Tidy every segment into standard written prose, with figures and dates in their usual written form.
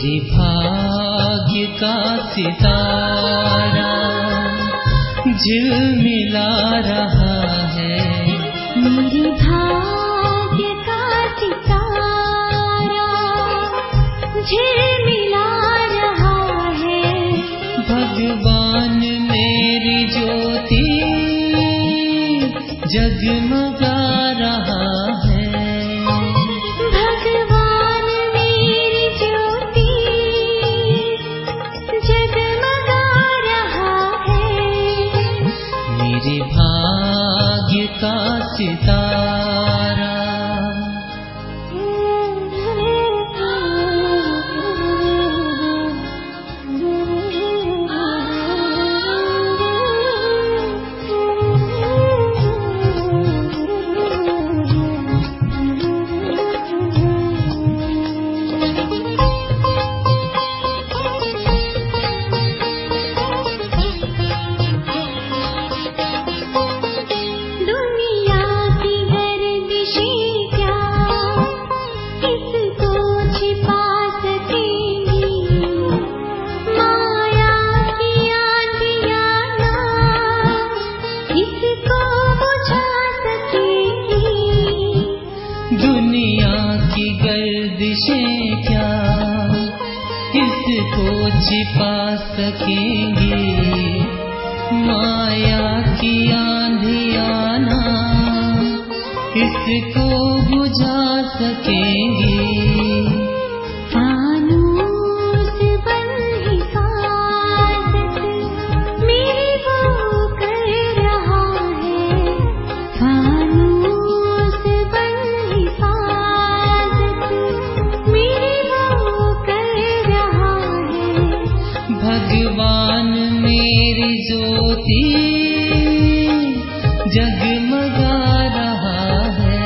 मेरे भाग्य का सितारा झिलमिला रहा है, मेरे भाग्य का सितारा झिलमिला रहा है। भगवान मेरी ज्योति जगमगा रहा है, भगवान मेरी ज्योति जगमगा रहा है। मेरे भाग्य का सितारा। दुनिया की गर्दिशें क्या इसको छिपा सकेंगी, माया की आंधियाँ ना इसको बुझा सकेंगी। फानूस बन हिफाजत मेरी वो कर रहा है, फानूस बन हिफाजत मेरी वो कर रहा है। भगवान मेरी ज्योति जगमगा रहा है,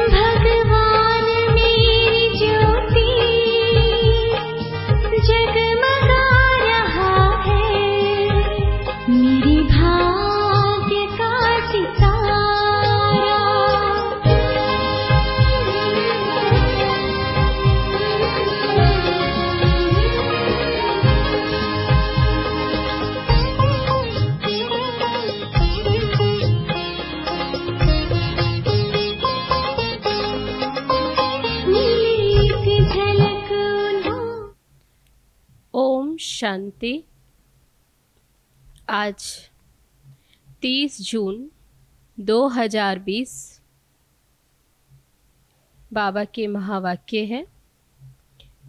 भगवान मेरी ज्योति जगमगा रहा है। मेरे भाग्य का सितारा एक झलक ओम शांति। आज 30 जून 2020 बाबा के महावाक्य है।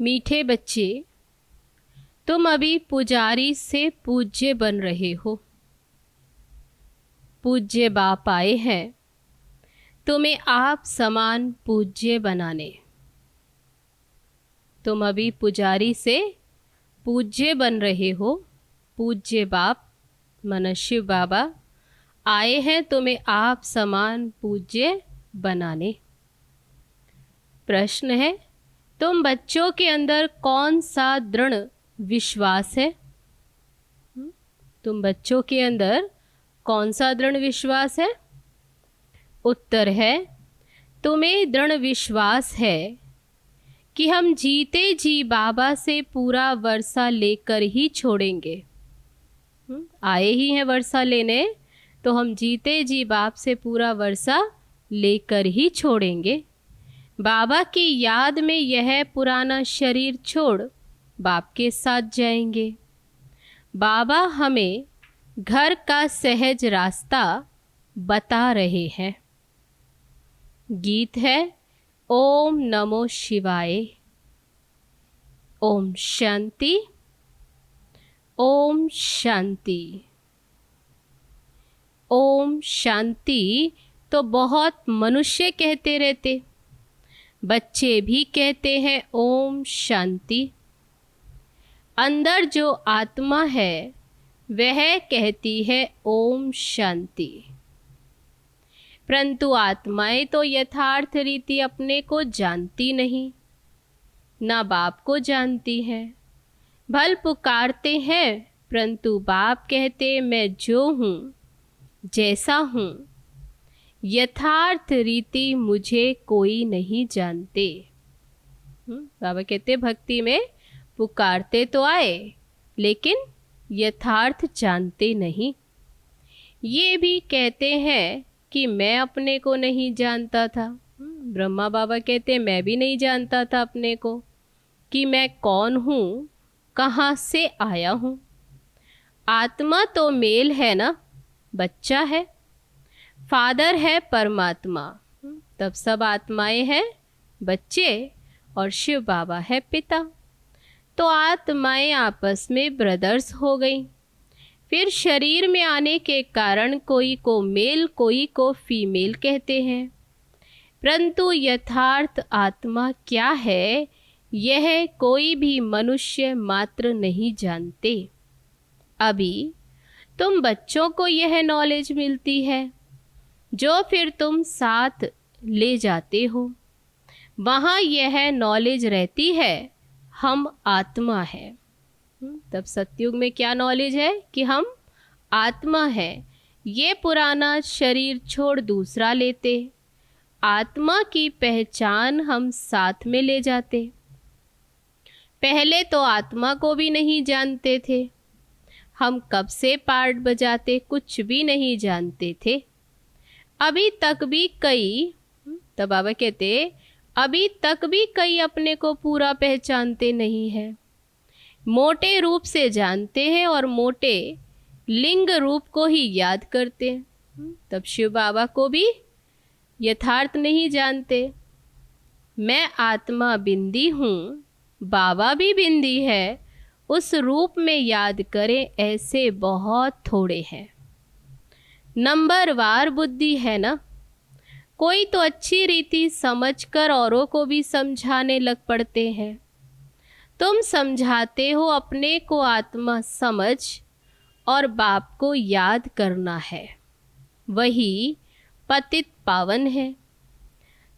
मीठे बच्चे, तुम अभी पुजारी से पूज्य बन रहे हो। पूज्य बाप आए हैं तुम्हें आप समान पूज्य बनाने। तुम अभी पुजारी से पूज्य बन रहे हो। पूज्य बाप मन शिव बाबा आए हैं तुम्हें आप समान पूज्य बनाने। प्रश्न है, तुम बच्चों के अंदर कौन सा दृढ़ विश्वास है? तुम बच्चों के अंदर कौन सा दृढ़ विश्वास है? उत्तर है, तुम्हें दृढ़ विश्वास है कि हम जीते जी बाबा से पूरा वर्षा लेकर ही छोड़ेंगे। आए ही हैं वर्षा लेने, तो हम जीते जी बाप से पूरा वर्षा लेकर ही छोड़ेंगे। बाबा की याद में यह पुराना शरीर छोड़ बाप के साथ जाएंगे। बाबा हमें घर का सहज रास्ता बता रहे हैं। गीत है ओम नमो शिवाय। ओम शांति, ओम शांति, ओम शांति। तो बहुत मनुष्य कहते रहते, बच्चे भी कहते हैं ओम शांति। अंदर जो आत्मा है वह कहती है ओम शांति। परंतु आत्माएं तो यथार्थ रीति अपने को जानती नहीं, ना बाप को जानती है। भल पुकारते हैं परंतु बाप कहते मैं जो हूँ जैसा हूँ, यथार्थ रीति मुझे कोई नहीं जानते। बाबा कहते भक्ति में पुकारते तो आए लेकिन यथार्थ जानते नहीं। ये भी कहते हैं कि मैं अपने को नहीं जानता था। ब्रह्मा बाबा कहते मैं भी नहीं जानता था अपने को कि मैं कौन हूँ, कहाँ से आया हूँ। आत्मा तो मेल है ना, बच्चा है, फादर है परमात्मा, तब सब आत्माएं हैं बच्चे और शिव बाबा है पिता। तो आत्माएं आपस में ब्रदर्स हो गई। फिर शरीर में आने के कारण कोई को मेल कोई को फीमेल कहते हैं, परंतु यथार्थ आत्मा क्या है यह कोई भी मनुष्य मात्र नहीं जानते। अभी तुम बच्चों को यह नॉलेज मिलती है जो फिर तुम साथ ले जाते हो। वहाँ यह नॉलेज रहती है हम आत्मा है। तब सतयुग में क्या नॉलेज है कि हम आत्मा है। ये पुराना शरीर छोड़ दूसरा लेते, आत्मा की पहचान हम साथ में ले जाते। पहले तो आत्मा को भी नहीं जानते थे, हम कब से पार्ट बजाते कुछ भी नहीं जानते थे। अभी तक भी कई, तो बाबा कहते अभी तक भी कई अपने को पूरा पहचानते नहीं है। मोटे रूप से जानते हैं और मोटे लिंग रूप को ही याद करते हैं। तब शिव बाबा को भी यथार्थ नहीं जानते। मैं आत्मा बिंदी हूँ, बाबा भी बिंदी है, उस रूप में याद करें ऐसे बहुत थोड़े हैं। नंबरवार बुद्धि है ना, कोई तो अच्छी रीति समझकर औरों को भी समझाने लग पड़ते हैं। तुम समझाते हो अपने को आत्मा समझ और बाप को याद करना है, वही पतित पावन है।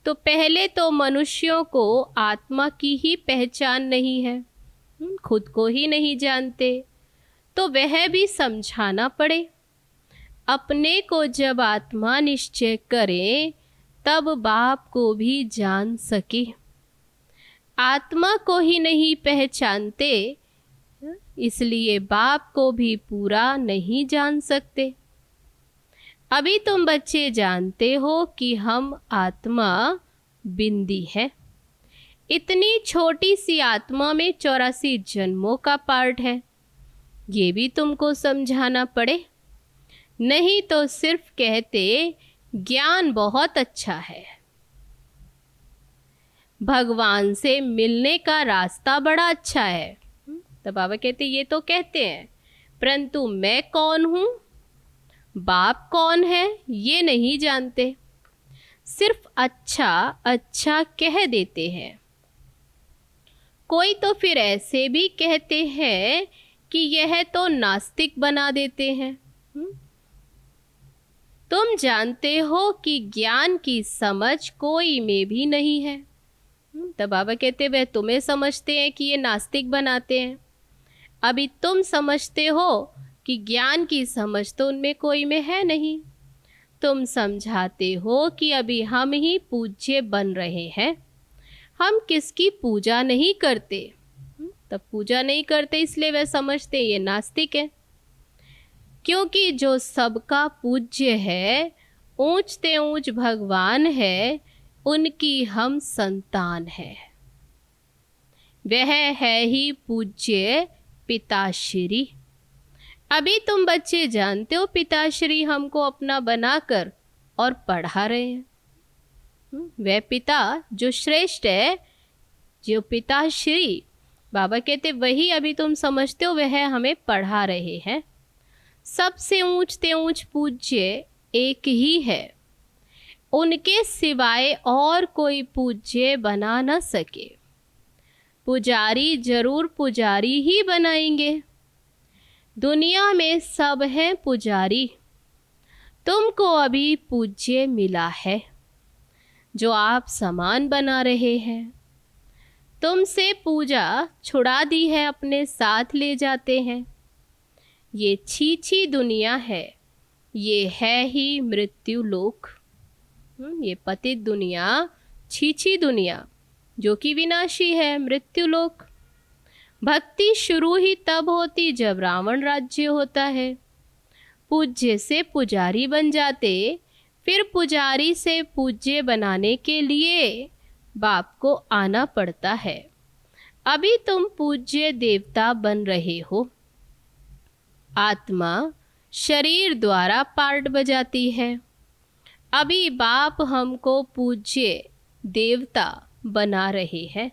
तो पहले तो मनुष्यों को आत्मा की ही पहचान नहीं है, खुद को ही नहीं जानते, तो वह भी समझाना पड़े। अपने को जब आत्मा निश्चय करें तब बाप को भी जान सके। आत्मा को ही नहीं पहचानते इसलिए बाप को भी पूरा नहीं जान सकते। अभी तुम बच्चे जानते हो कि हम आत्मा बिंदी है। इतनी छोटी सी आत्मा में 84 जन्मों का पार्ट है, ये भी तुमको समझाना पड़े। नहीं तो सिर्फ कहते ज्ञान बहुत अच्छा है, भगवान से मिलने का रास्ता बड़ा अच्छा है। तो बाबा कहते ये तो कहते हैं, परंतु मैं कौन हूँ, बाप कौन है ये नहीं जानते, सिर्फ अच्छा अच्छा कह देते हैं। कोई तो फिर ऐसे भी कहते हैं कि यह तो नास्तिक बना देते हैं। तुम जानते हो कि ज्ञान की समझ कोई में भी नहीं है। तब बाबा कहते वह तुम्हें समझते हैं कि ये नास्तिक बनाते हैं। अभी तुम समझते हो कि ज्ञान की समझ तो उनमें कोई में है नहीं। तुम समझाते हो कि अभी हम ही पूज्य बन रहे हैं, हम किसकी पूजा नहीं करते। तब पूजा नहीं करते इसलिए वह समझते ये नास्तिक है, क्योंकि जो सबका पूज्य है, ऊंचते ऊंच भगवान है, उनकी हम संतान है। वह है ही पूज्य पिताश्री। अभी तुम बच्चे जानते हो पिताश्री हमको अपना बनाकर और पढ़ा रहे हैं। वह पिता जो श्रेष्ठ है, जो पिताश्री बाबा कहते वही अभी तुम समझते हो वह हमें पढ़ा रहे हैं। सबसे ऊंचते ऊंच पूज्य एक ही है, उनके सिवाय और कोई पूज्य बना न सके। पुजारी जरूर पुजारी ही बनाएंगे। दुनिया में सब हैं पुजारी, तुमको अभी पूज्य मिला है जो आप समान बना रहे हैं। तुमसे पूजा छुड़ा दी है, अपने साथ ले जाते हैं। ये छीछी दुनिया है, ये है ही मृत्यु लोक। ये पतित दुनिया, छीछी दुनिया, जो कि विनाशी है, मृत्युलोक। भक्ति शुरू ही तब होती जब रावण राज्य होता है। पूज्य से पुजारी बन जाते, फिर पुजारी से पूज्य बनाने के लिए बाप को आना पड़ता है। अभी तुम पूज्य देवता बन रहे हो। आत्मा शरीर द्वारा पार्ट बजाती है। अभी बाप हमको पूज्य देवता बना रहे हैं,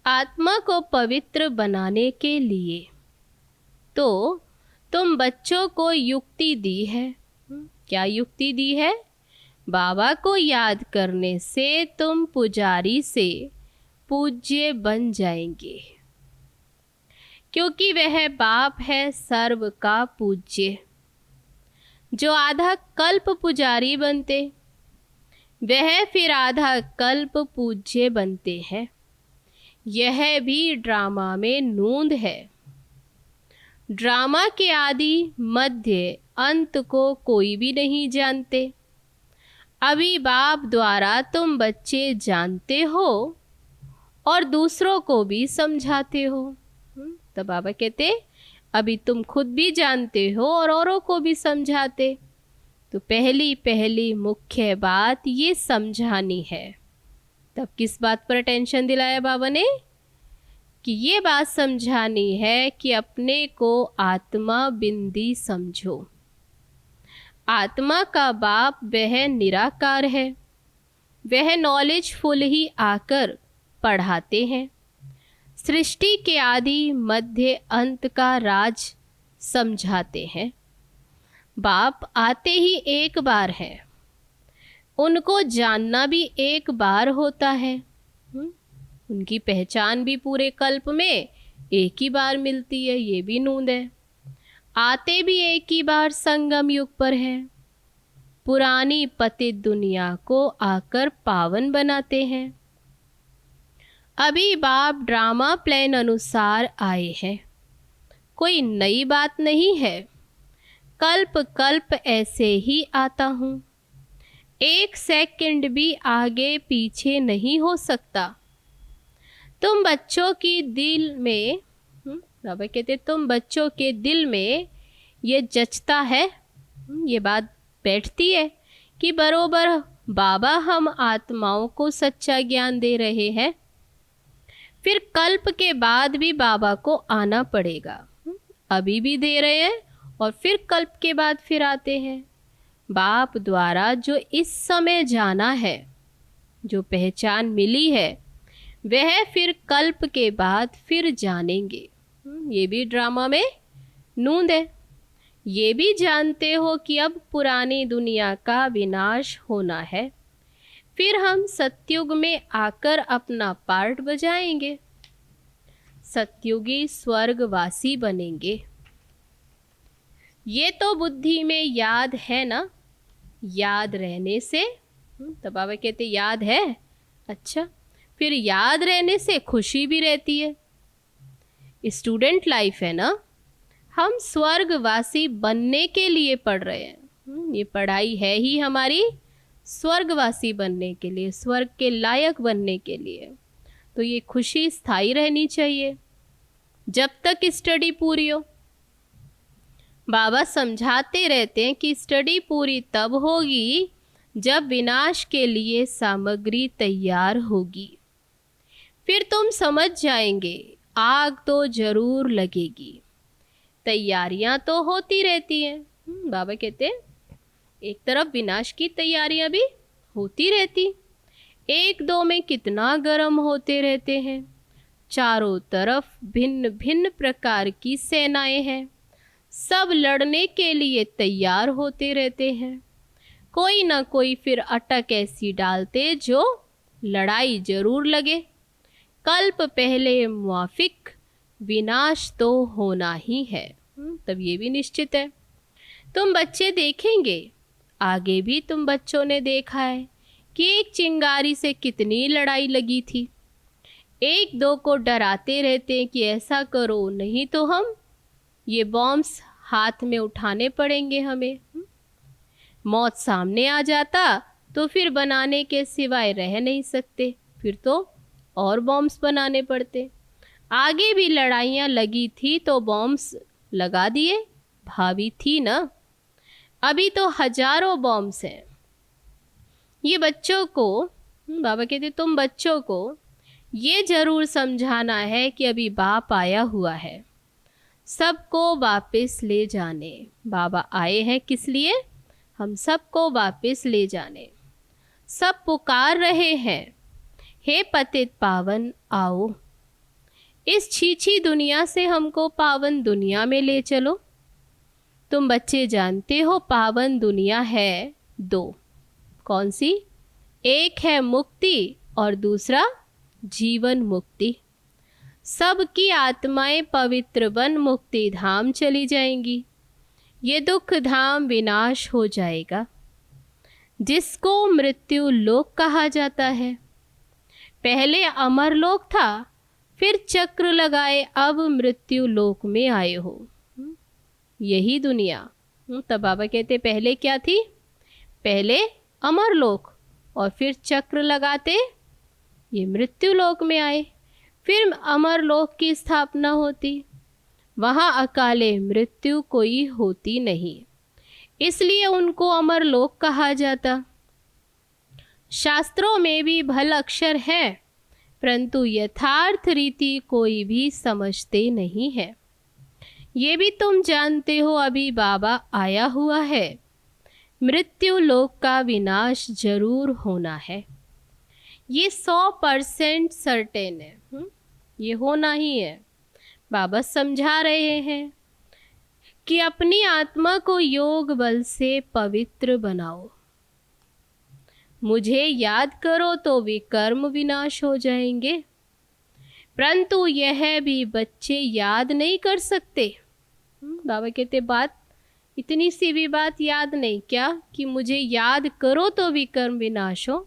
आत्मा को पवित्र बनाने के लिए। तो तुम बच्चों को युक्ति दी है। क्या युक्ति दी है? बाबा को याद करने से तुम पुजारी से पूज्य बन जाएंगे, क्योंकि वह बाप है सर्व का पूज्य। जो आधा कल्प पुजारी बनते, वह फिर आधा कल्प पूज्य बनते हैं। यह भी ड्रामा में नूंद है। ड्रामा के आदि मध्य अंत को कोई भी नहीं जानते। अभी बाप द्वारा तुम बच्चे जानते हो और दूसरों को भी समझाते हो। तो बाबा कहते अभी तुम खुद भी जानते हो और औरों को भी समझाते। तो पहली मुख्य बात ये समझानी है। तब किस बात पर अटेंशन दिलाया बाबा ने? कि ये बात समझानी है कि अपने को आत्मा बिंदी समझो। आत्मा का बाप वह निराकार है। वह नॉलेजफुल ही आकर पढ़ाते हैं। सृष्टि के आदि मध्य अंत का राज समझाते हैं। बाप आते ही एक बार है, उनको जानना भी एक बार होता है। उनकी पहचान भी पूरे कल्प में एक ही बार मिलती है, ये भी नूंद है। आते भी एक ही बार संगम युग पर है। पुरानी पतित दुनिया को आकर पावन बनाते हैं। अभी बाप ड्रामा प्लान अनुसार आए हैं, कोई नई बात नहीं है। कल्प कल्प ऐसे ही आता हूँ, एक सेकंड भी आगे पीछे नहीं हो सकता। तुम बच्चों की दिल में, बाबा कहते तुम बच्चों के दिल में ये जचता है, ये बात बैठती है कि बरोबर बाबा हम आत्माओं को सच्चा ज्ञान दे रहे हैं। फिर कल्प के बाद भी बाबा को आना पड़ेगा। अभी भी दे रहे हैं और फिर कल्प के बाद फिर आते हैं। बाप द्वारा जो इस समय जाना है, जो पहचान मिली है, वह फिर कल्प के बाद फिर जानेंगे। ये भी ड्रामा में नूंद है। ये भी जानते हो कि अब पुरानी दुनिया का विनाश होना है, फिर हम सतयुग में आकर अपना पार्ट बजाएंगे, सतयुगी स्वर्गवासी बनेंगे। ये तो बुद्धि में याद है ना, याद रहने से। तो बाबा कहते याद है, अच्छा फिर याद रहने से खुशी भी रहती है। स्टूडेंट लाइफ है ना, हम स्वर्गवासी बनने के लिए पढ़ रहे हैं। ये पढ़ाई है ही हमारी स्वर्गवासी बनने के लिए, स्वर्ग के लायक बनने के लिए। तो ये खुशी स्थायी रहनी चाहिए जब तक स्टडी पूरी हो। बाबा समझाते रहते हैं कि स्टडी पूरी तब होगी जब विनाश के लिए सामग्री तैयार होगी। फिर तुम समझ जाएंगे आग तो जरूर लगेगी। तैयारियां तो होती रहती हैं। बाबा कहते हैं एक तरफ विनाश की तैयारियां भी होती रहती, एक दो में कितना गर्म होते रहते हैं। चारों तरफ भिन्न भिन्न प्रकार की सेनाएं हैं, सब लड़ने के लिए तैयार होते रहते हैं। कोई ना कोई फिर अटक ऐसी डालते जो लड़ाई जरूर लगे। कल्प पहले मुआफिक विनाश तो होना ही है। तब ये भी निश्चित है। तुम बच्चे देखेंगे, आगे भी तुम बच्चों ने देखा है कि एक चिंगारी से कितनी लड़ाई लगी थी। एक दो को डराते रहते हैं कि ऐसा करो नहीं तो हम ये बॉम्ब्स हाथ में उठाने पड़ेंगे हमें। मौत सामने आ जाता तो फिर बनाने के सिवाय रह नहीं सकते, फिर तो और बॉम्ब्स बनाने पड़ते। आगे भी लड़ाइयाँ लगी थी तो बॉम्ब्स लगा दिए, भाभी थी ना। अभी तो हजारों बॉम्ब्स हैं। ये बच्चों को, बाबा कहते तुम बच्चों को ये ज़रूर समझाना है कि अभी बाप आया हुआ है, सबको वापस ले जाने। बाबा आए हैं किस लिए? हम सबको वापस ले जाने। सब पुकार रहे हैं, हे पतित पावन आओ, इस छीछी दुनिया से हमको पावन दुनिया में ले चलो। तुम बच्चे जानते हो पावन दुनिया है दो, कौन सी? एक है मुक्ति और दूसरा जीवन मुक्ति। सबकी आत्माएं पवित्र बन मुक्ति धाम चली जाएंगी। ये दुख धाम विनाश हो जाएगा, जिसको मृत्यु लोक कहा जाता है। पहले अमर लोक था, फिर चक्र लगाए अब मृत्यु लोक में आए हो। यही दुनिया। तब बाबा कहते पहले क्या थी? पहले अमर लोक और फिर चक्र लगाते ये मृत्यु लोक में आए। फिर अमर लोक की स्थापना होती, वहाँ अकाले मृत्यु कोई होती नहीं, इसलिए उनको अमर लोक कहा जाता। शास्त्रों में भी भल अक्षर है, परंतु यथार्थ रीति कोई भी समझते नहीं है। ये भी तुम जानते हो अभी बाबा आया हुआ है, मृत्यु लोक का विनाश जरूर होना है। ये 100% सर्टेन है, ये होना ही है। बाबा समझा रहे हैं कि अपनी आत्मा को योग बल से पवित्र बनाओ। मुझे याद करो तो विकर्म विनाश हो जाएंगे, परंतु यह भी बच्चे याद नहीं कर सकते। बाबा कहते बात इतनी सी भी बात याद नहीं क्या कि मुझे याद करो तो विकर्म विनाश हो।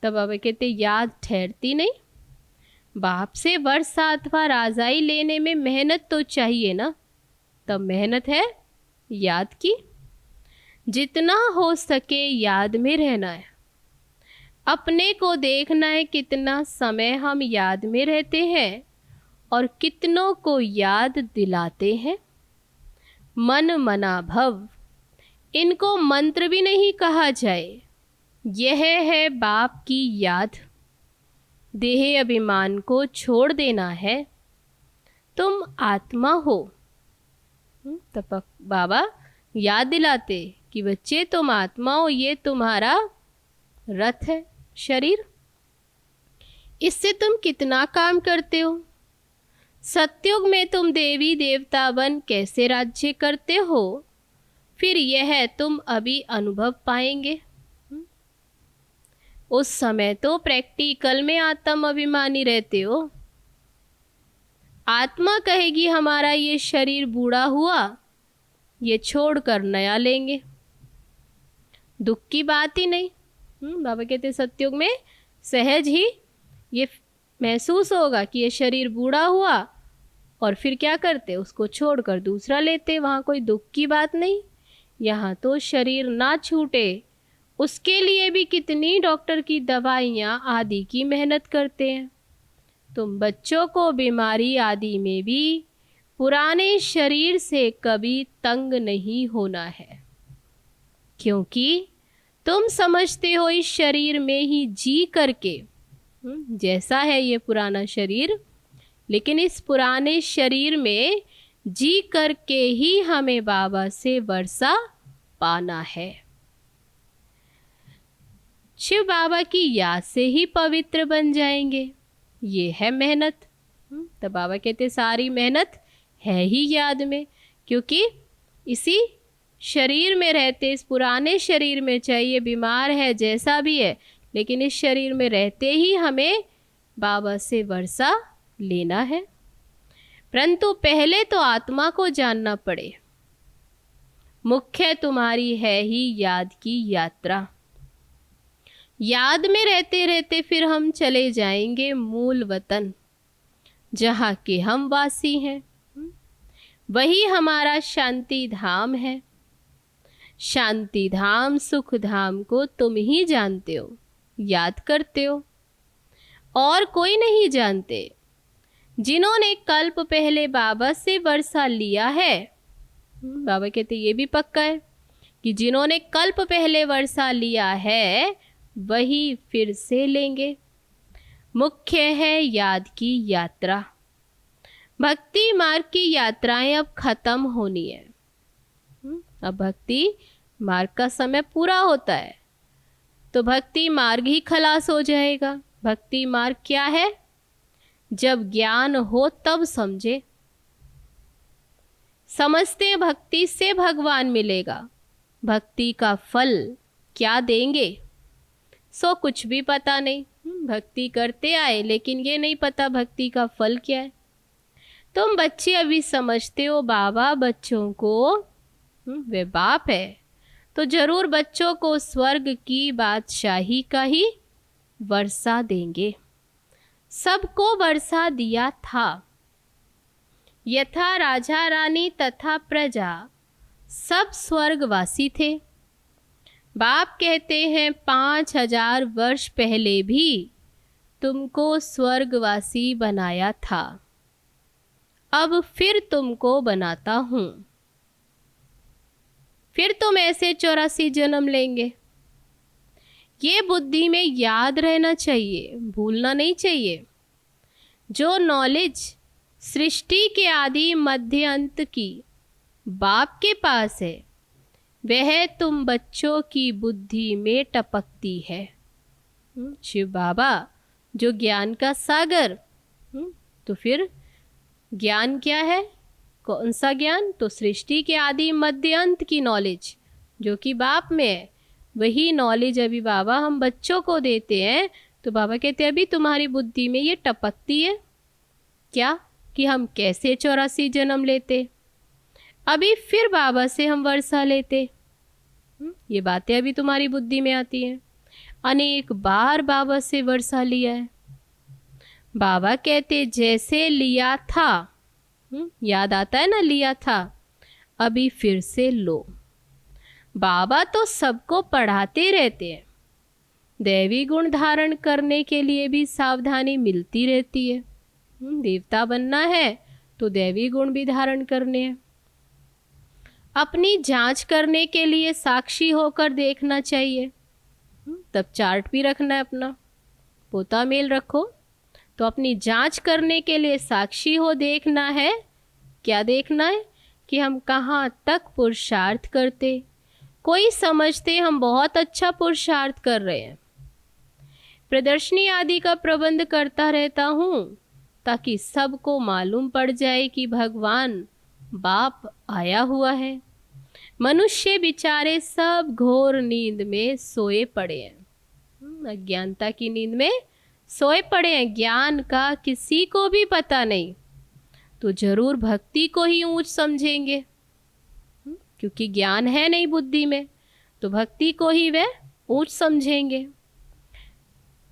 तब बाबा कहते याद ठहरती नहीं। बाप से वर्ष 7वां राजाई लेने में मेहनत तो चाहिए ना, तब मेहनत है याद की। जितना हो सके याद में रहना है, अपने को देखना है कितना समय हम याद में रहते हैं और कितनों को याद दिलाते हैं। मन मना भव, इनको मंत्र भी नहीं कहा जाए, यह है बाप की याद। देह अभिमान को छोड़ देना है, तुम आत्मा हो। तब बाबा याद दिलाते कि बच्चे तुम आत्मा हो, ये तुम्हारा रथ है शरीर, इससे तुम कितना काम करते हो। सतयुग में तुम देवी देवता बन कैसे राज्य करते हो, फिर यह तुम अभी अनुभव पाएंगे। उस समय तो प्रैक्टिकल में आत्म अभिमानी रहते हो। आत्मा कहेगी हमारा ये शरीर बूढ़ा हुआ, ये छोड़कर नया लेंगे, दुख की बात ही नहीं। बाबा कहते सतयुग में सहज ही ये महसूस होगा कि ये शरीर बूढ़ा हुआ और फिर क्या करते, उसको छोड़कर दूसरा लेते, वहाँ कोई दुख की बात नहीं। यहाँ तो शरीर ना छूटे उसके लिए भी कितनी डॉक्टर की दवाइयाँ आदि की मेहनत करते हैं। तुम बच्चों को बीमारी आदि में भी पुराने शरीर से कभी तंग नहीं होना है, क्योंकि तुम समझते हो इस शरीर में ही जी करके, जैसा है ये पुराना शरीर, लेकिन इस पुराने शरीर में जी करके ही हमें बाबा से वर्षा पाना है। शिव बाबा की याद से ही पवित्र बन जाएंगे, ये है मेहनत। तो बाबा कहते सारी मेहनत है ही याद में, क्योंकि इसी शरीर में रहते, इस पुराने शरीर में, चाहिए बीमार है जैसा भी है, लेकिन इस शरीर में रहते ही हमें बाबा से वर्षा लेना है। परंतु पहले तो आत्मा को जानना पड़े। मुख्य तुम्हारी है ही याद की यात्रा। याद में रहते रहते फिर हम चले जाएंगे मूल वतन, जहाँ के हम वासी हैं। वही हमारा शांति धाम है। शांति धाम सुख धाम को तुम ही जानते हो, याद करते हो। और कोई नहीं जानते। जिन्होंने कल्प पहले बाबा से वर्षा लिया है, बाबा कहते ये भी पक्का है कि जिन्होंने कल्प पहले वर्षा लिया है वही फिर से लेंगे। मुख्य है याद की यात्रा। भक्ति मार्ग की यात्राएं अब खत्म होनी है। अब भक्ति मार्ग का समय पूरा होता है तो भक्ति मार्ग ही खलास हो जाएगा। भक्ति मार्ग क्या है? जब ज्ञान हो तब समझे। समझते हैं भक्ति से भगवान मिलेगा, भक्ति का फल क्या देंगे सो कुछ भी पता नहीं। भक्ति करते आए लेकिन ये नहीं पता भक्ति का फल क्या है। तुम बच्चे अभी समझते हो बाबा बच्चों को वे बाप है तो जरूर बच्चों को स्वर्ग की बादशाही का ही वर्षा देंगे। सबको वर्षा दिया था। यथा राजा रानी तथा प्रजा सब स्वर्गवासी थे। बाप कहते हैं 5000 वर्ष पहले भी तुमको स्वर्गवासी बनाया था, अब फिर तुमको बनाता हूँ। फिर तुम ऐसे 84 जन्म लेंगे। ये बुद्धि में याद रहना चाहिए, भूलना नहीं चाहिए। जो नॉलेज सृष्टि के आदि मध्य अंत की बाप के पास है वह तुम बच्चों की बुद्धि में टपकती है। शिव बाबा जो ज्ञान का सागर, तो फिर ज्ञान क्या है? कौन सा ज्ञान? तो सृष्टि के आदि मध्य अंत की नॉलेज जो कि बाप में है, वही नॉलेज अभी बाबा हम बच्चों को देते हैं। तो बाबा कहते हैं अभी तुम्हारी बुद्धि में ये टपकती है क्या कि हम कैसे 84 जन्म लेते, अभी फिर बाबा से हम वर्षा लेते। ये बातें अभी तुम्हारी बुद्धि में आती हैं। अनेक बार बाबा से वर्षा लिया है। बाबा कहते जैसे लिया था, याद आता है ना, लिया था, अभी फिर से लो। बाबा तो सबको पढ़ाते रहते हैं। दैवी गुण धारण करने के लिए भी सावधानी मिलती रहती है। देवता बनना है तो दैवी गुण भी धारण करने हैं। अपनी जांच करने के लिए साक्षी होकर देखना चाहिए। तब चार्ट भी रखना है, अपना पोता मेल रखो। तो अपनी जांच करने के लिए साक्षी हो देखना है। क्या देखना है? कि हम कहाँ तक पुरुषार्थ करते। कोई समझते हम बहुत अच्छा पुरुषार्थ कर रहे हैं। प्रदर्शनी आदि का प्रबंध करता रहता हूँ ताकि सबको मालूम पड़ जाए कि भगवान बाप आया हुआ है। मनुष्य बेचारे सब घोर नींद में सोए पड़े हैं, अज्ञानता की नींद में सोए पड़े हैं। ज्ञान का किसी को भी पता नहीं तो जरूर भक्ति को ही ऊंच समझेंगे, क्योंकि ज्ञान है नहीं बुद्धि में, तो भक्ति को ही वे ऊंच समझेंगे।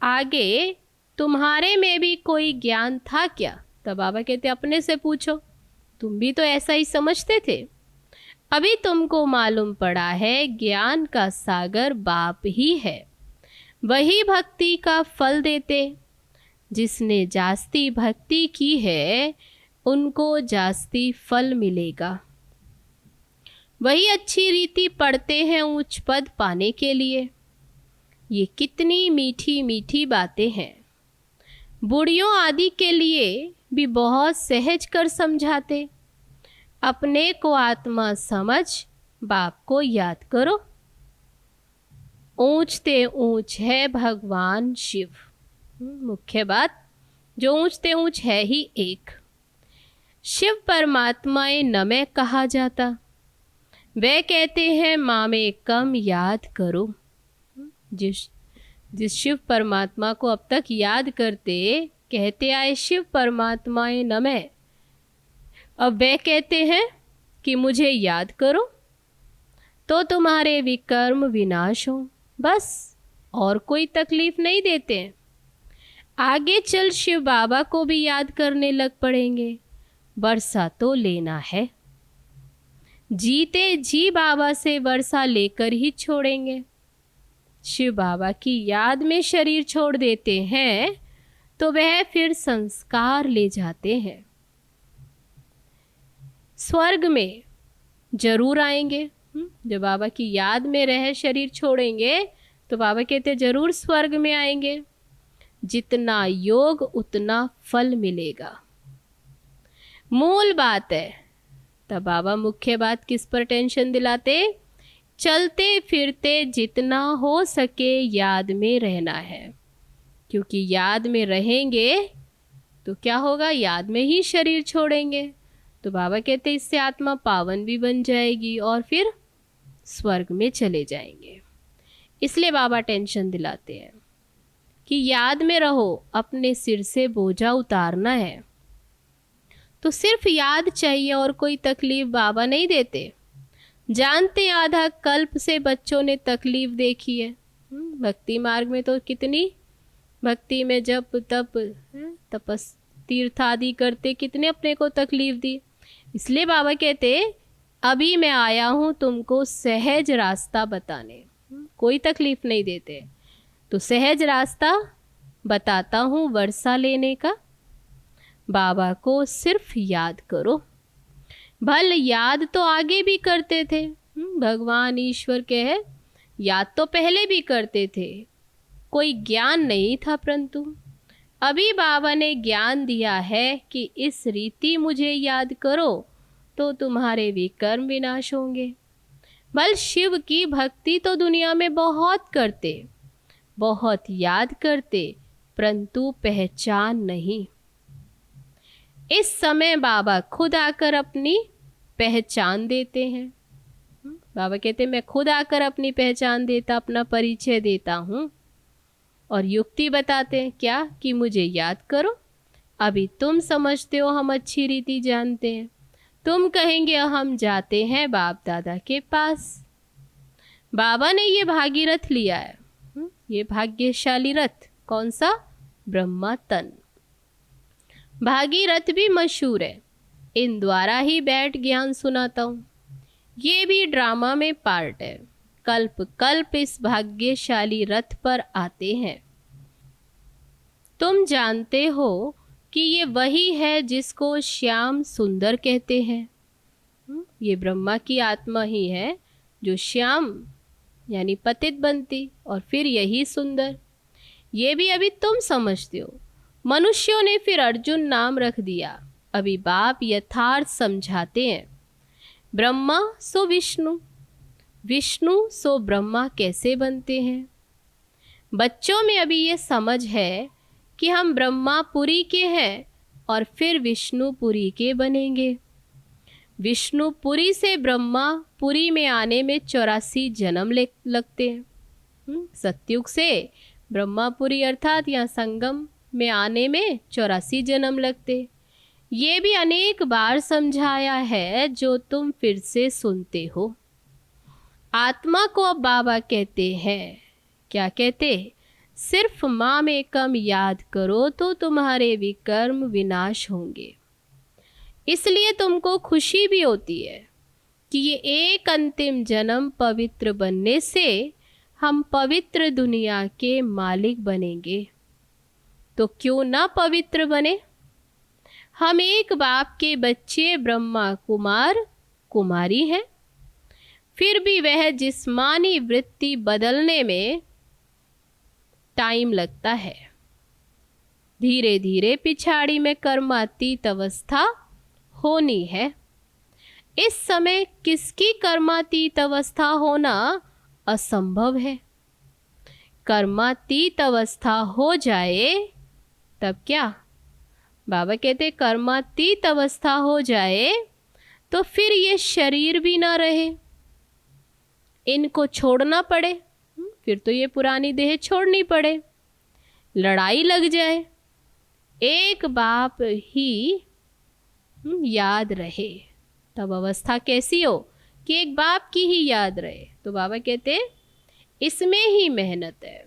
आगे तुम्हारे में भी कोई ज्ञान था क्या? तब बाबा कहते अपने से पूछो, तुम भी तो ऐसा ही समझते थे। अभी तुमको मालूम पड़ा है ज्ञान का सागर बाप ही है, वही भक्ति का फल देते। जिसने जास्ती भक्ति की है उनको जास्ती फल मिलेगा। वही अच्छी रीति पढ़ते हैं उच्च पद पाने के लिए। ये कितनी मीठी मीठी बातें हैं। बूढ़ियों आदि के लिए भी बहुत सहज कर समझाते। अपने को आत्मा समझ बाप को याद करो। ऊंचते ऊंच है भगवान शिव। मुख्य बात, जो ऊंचते ऊंच है ही एक। शिव परमात्माए नमः कहा जाता। वे कहते हैं मामे कम याद करो। जिस शिव परमात्मा को अब तक याद करते कहते आए शिव परमात्माए नमः, अब वे कहते हैं कि मुझे याद करो तो तुम्हारे विकर्म विनाश हो, बस और कोई तकलीफ नहीं देते हैं। आगे चल शिव बाबा को भी याद करने लग पड़ेंगे। वर्षा तो लेना है, जीते जी बाबा से वर्षा लेकर ही छोड़ेंगे। शिव बाबा की याद में शरीर छोड़ देते हैं तो वह फिर संस्कार ले जाते हैं। स्वर्ग में जरूर आएंगे। जब बाबा की याद में रह शरीर छोड़ेंगे तो बाबा कहते जरूर स्वर्ग में आएंगे। जितना योग उतना फल मिलेगा, मूल बात है। तब बाबा मुख्य बात किस पर टेंशन दिलाते? चलते फिरते जितना हो सके याद में रहना है, क्योंकि याद में रहेंगे तो क्या होगा? याद में ही शरीर छोड़ेंगे। तो बाबा कहते इससे आत्मा पावन भी बन जाएगी और फिर स्वर्ग में चले जाएंगे। इसलिए बाबा टेंशन दिलाते हैं कि याद में रहो, अपने सिर से बोझा उतारना है। तो सिर्फ याद चाहिए और कोई तकलीफ बाबा नहीं देते। जानते हैं आधा कल्प से बच्चों ने तकलीफ देखी है। भक्ति मार्ग में तो कितनी भक्ति में जप तप तपस तीर्थ आदि करते कितने अपने को तकलीफ दी। इसलिए बाबा कहते अभी मैं आया हूँ तुमको सहज रास्ता बताने, कोई तकलीफ नहीं देते। तो सहज रास्ता बताता हूँ वर्षा लेने का। बाबा को सिर्फ याद करो। भल याद तो आगे भी करते थे, भगवान ईश्वर के है, याद तो पहले भी करते थे, कोई ज्ञान नहीं था। परंतु अभी बाबा ने ज्ञान दिया है कि इस रीति मुझे याद करो तो तुम्हारे विकर्म विनाश होंगे। भल शिव की भक्ति तो दुनिया में बहुत करते, बहुत याद करते, परंतु पहचान नहीं। इस समय बाबा खुद आकर अपनी पहचान देते हैं। बाबा कहते मैं खुद आकर अपनी पहचान देता, अपना परिचय देता हूँ और युक्ति बताते हैं क्या? कि मुझे याद करो। अभी तुम समझते हो हम अच्छी रीति जानते हैं, तुम कहेंगे हम जाते हैं बाप दादा के पास। बाबा ने ये भागीरथ लिया है, ये भाग्यशाली रथ। कौन सा? ब्रह्मा तन। भागीरथ भी मशहूर है, इन द्वारा ही बैठ ज्ञान सुनाता हूँ। ये भी ड्रामा में पार्ट है। कल्प कल्प इस भाग्यशाली रथ पर आते हैं। तुम जानते हो कि ये वही है जिसको श्याम सुंदर कहते हैं। ये ब्रह्मा की आत्मा ही है जो श्याम यानी पतित बनती और फिर यही सुंदर। ये भी अभी तुम समझते हो। मनुष्यों ने फिर अर्जुन नाम रख दिया। अभी बाप यथार्थ समझाते हैं। ब्रह्मा सो विष्णु, विष्णु सो ब्रह्मा कैसे बनते हैं। बच्चों में अभी ये समझ है कि हम ब्रह्मापुरी के हैं और फिर विष्णुपुरी के बनेंगे। विष्णुपुरी से ब्रह्मापुरी में आने में 84 जन्म लगते हैं। सतयुग से ब्रह्मापुरी अर्थात यहाँ संगम में आने में 84 जन्म लगते। ये भी अनेक बार समझाया है जो तुम फिर से सुनते हो। आत्मा को अब बाबा कहते हैं, क्या कहते? सिर्फ माम एकम याद करो तो तुम्हारे विकर्म विनाश होंगे। इसलिए तुमको खुशी भी होती है कि ये एक अंतिम जन्म पवित्र बनने से हम पवित्र दुनिया के मालिक बनेंगे। तो क्यों ना पवित्र बने? हम एक बाप के बच्चे ब्रह्मा कुमार कुमारी हैं। फिर भी वह जिस्मानी वृत्ति बदलने में टाइम लगता है। धीरे धीरे पिछाड़ी में कर्मातीत अवस्था होनी है। इस समय किसकी कर्मातीत अवस्था होना असंभव है। कर्मातीत अवस्था हो जाए तब क्या? बाबा कहते कर्मातीत अवस्था हो जाए तो फिर ये शरीर भी ना रहे, इनको छोड़ना पड़े। फिर तो ये पुरानी देह छोड़नी पड़े, लड़ाई लग जाए। एक बाप ही याद रहे, तब अवस्था कैसी हो कि एक बाप की ही याद रहे। तो बाबा कहते इसमें ही मेहनत है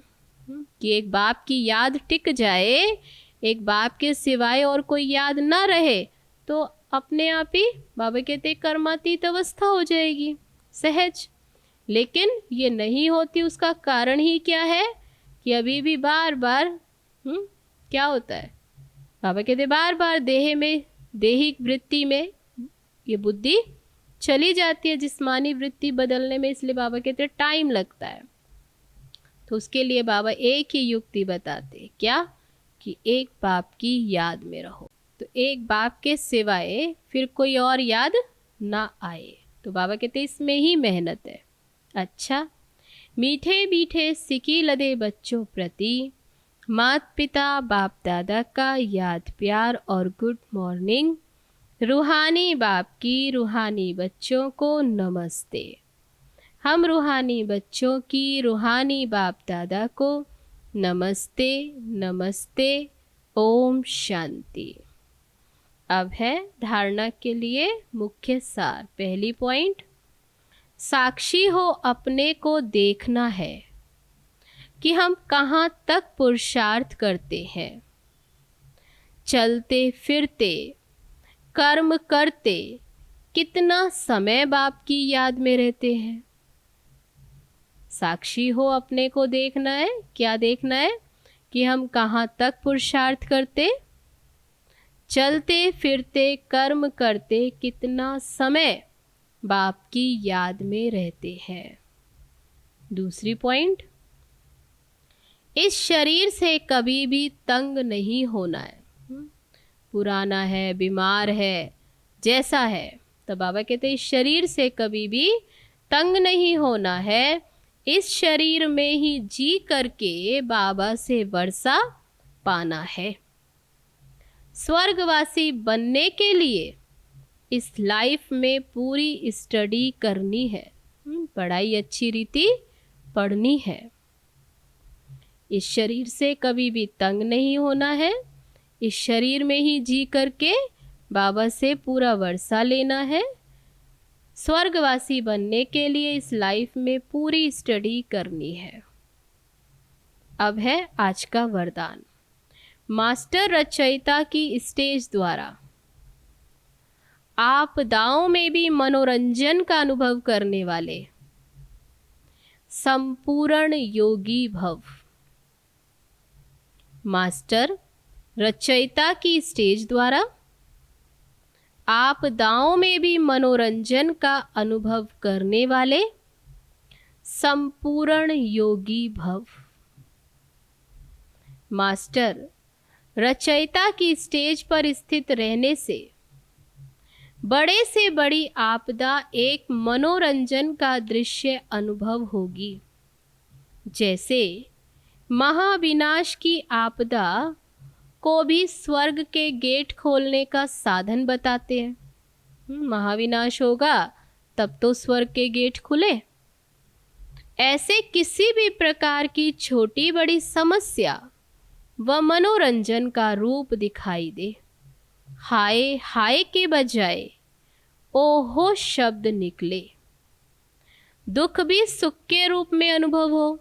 कि एक बाप की याद टिक जाए। एक बाप के सिवाय और कोई याद ना रहे तो अपने आप ही बाबा कहते कर्मातीत अवस्था हो जाएगी सहज। लेकिन ये नहीं होती, उसका कारण ही क्या है कि अभी भी बार बार क्या होता है? बाबा कहते बार बार देहिक वृत्ति में ये बुद्धि चली जाती है, जिस्मानी वृत्ति बदलने में, इसलिए बाबा कहते टाइम लगता है। तो उसके लिए बाबा एक ही युक्ति बताते, क्या? कि एक बाप की याद में रहो। तो एक बाप के सिवाय फिर कोई और याद ना आए। तो बाबा कहते इसमें ही मेहनत है। अच्छा, मीठे मीठे सिकी लदे बच्चों प्रति माता पिता बाप दादा का याद प्यार और गुड मॉर्निंग। रूहानी बाप की रूहानी बच्चों को नमस्ते। हम रूहानी बच्चों की रूहानी बाप दादा को नमस्ते नमस्ते। ओम शांति। अब है धारणा के लिए मुख्य सार। पहली पॉइंट, साक्षी हो अपने को देखना है कि हम कहाँ तक पुरुषार्थ करते हैं। चलते फिरते कर्म करते कितना समय बाप की याद में रहते हैं। साक्षी हो अपने को देखना है। क्या देखना है? कि हम कहाँ तक पुरुषार्थ करते, चलते फिरते कर्म करते कितना समय बाप की याद में रहते हैं। दूसरी पॉइंट, इस शरीर से कभी भी तंग नहीं होना है। पुराना है, बीमार है, जैसा है, तो बाबा कहते हैं इस शरीर से कभी भी तंग नहीं होना है। इस शरीर में ही जी करके बाबा से वर्षा पाना है। स्वर्गवासी बनने के लिए इस लाइफ में पूरी स्टडी करनी है, पढ़ाई अच्छी रीति पढ़नी है। इस शरीर से कभी भी तंग नहीं होना है। इस शरीर में ही जी करके बाबा से पूरा वर्षा लेना है। स्वर्गवासी बनने के लिए इस लाइफ में पूरी स्टडी करनी है। अब है आज का वरदान। मास्टर रचयिता की स्टेज द्वारा आपदाओं में भी मनोरंजन का अनुभव करने वाले संपूर्ण योगी भव। मास्टर रचयिता की स्टेज द्वारा आपदाओं में भी मनोरंजन का अनुभव करने वाले संपूर्ण योगी भव। मास्टर रचयिता की स्टेज पर स्थित रहने से बड़े से बड़ी आपदा एक मनोरंजन का दृश्य अनुभव होगी। जैसे महाविनाश की आपदा को भी स्वर्ग के गेट खोलने का साधन बताते हैं। महाविनाश होगा तब तो स्वर्ग के गेट खुले। ऐसे किसी भी प्रकार की छोटी बड़ी समस्या व मनोरंजन का रूप दिखाई दे, हाय हाय के बजाय ओहो शब्द निकले। दुख भी सुख के रूप में अनुभव हो।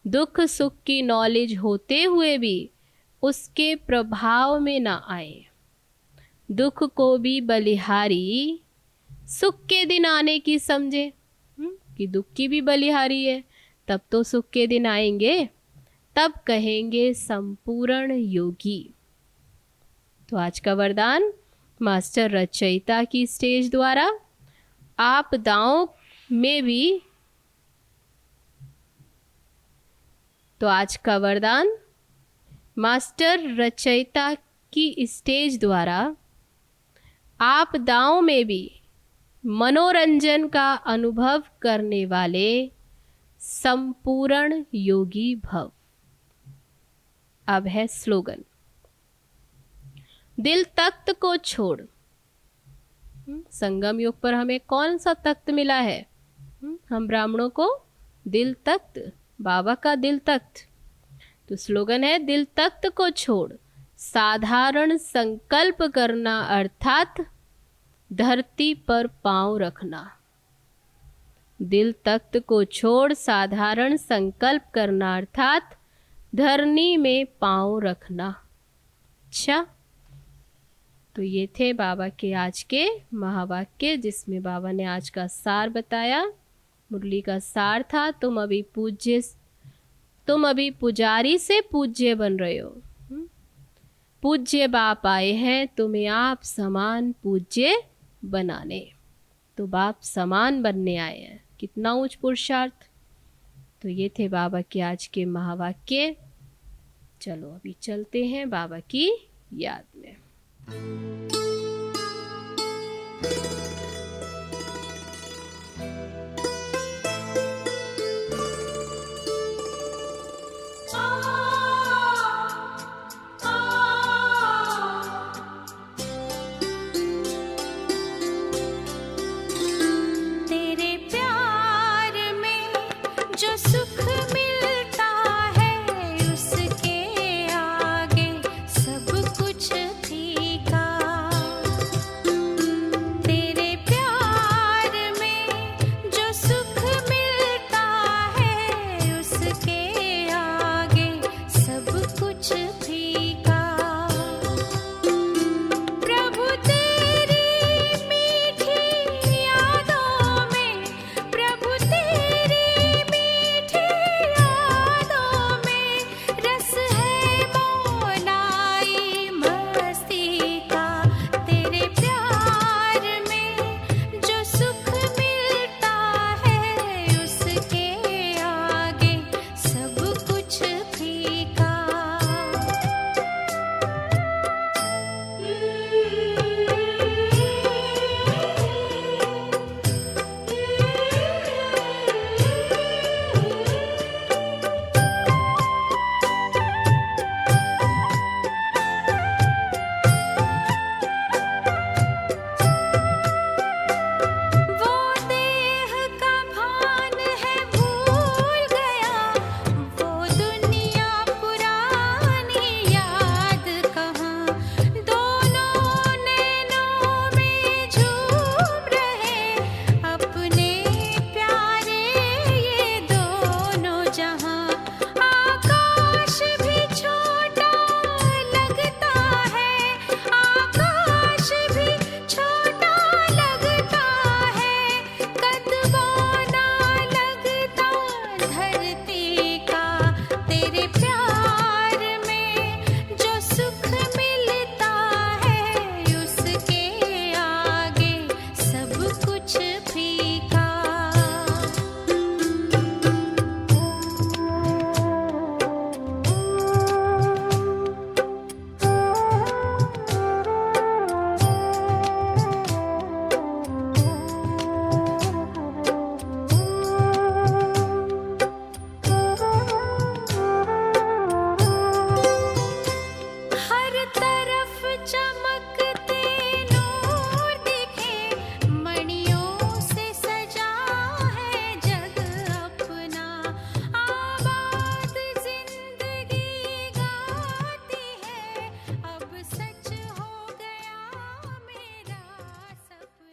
दुख सुख की नॉलेज होते हुए भी उसके प्रभाव में ना आए। दुख को भी बलिहारी सुख के दिन आने की समझे, कि दुख की भी बलिहारी है, तब तो सुख के दिन आएंगे, तब कहेंगे संपूर्ण योगी। तो आज का वरदान मास्टर रचयिता की स्टेज द्वारा आपदाओं में भी। तो आज का वरदान मास्टर रचयिता की स्टेज द्वारा आपदाओं में भी मनोरंजन का अनुभव करने वाले संपूर्ण योगी भव। अब है स्लोगन। दिल तख्त को छोड़। संगम युग पर हमें कौन सा तख्त मिला है? हम ब्राह्मणों को दिल तख्त, बाबा का दिल तख्त। तो स्लोगन है, दिल तख्त को छोड़ साधारण संकल्प करना, अर्थात धरती पर पांव रखना। दिल तख्त को छोड़ साधारण संकल्प करना, अर्थात धरनी में पांव रखना। अच्छा, तो ये थे बाबा के आज के महावाक्य, जिसमें बाबा ने आज का सार बताया। मुरली का सार था, तुम अभी पुजारी से पूज्य बन रहे हो। पूज्य बाप आए हैं तुम्हें आप समान पूज्य बनाने। तो बाप समान बनने आए हैं, कितना उच्च पुरुषार्थ। तो ये थे बाबा के आज के महावाक्य। चलो अभी चलते हैं बाबा की याद में।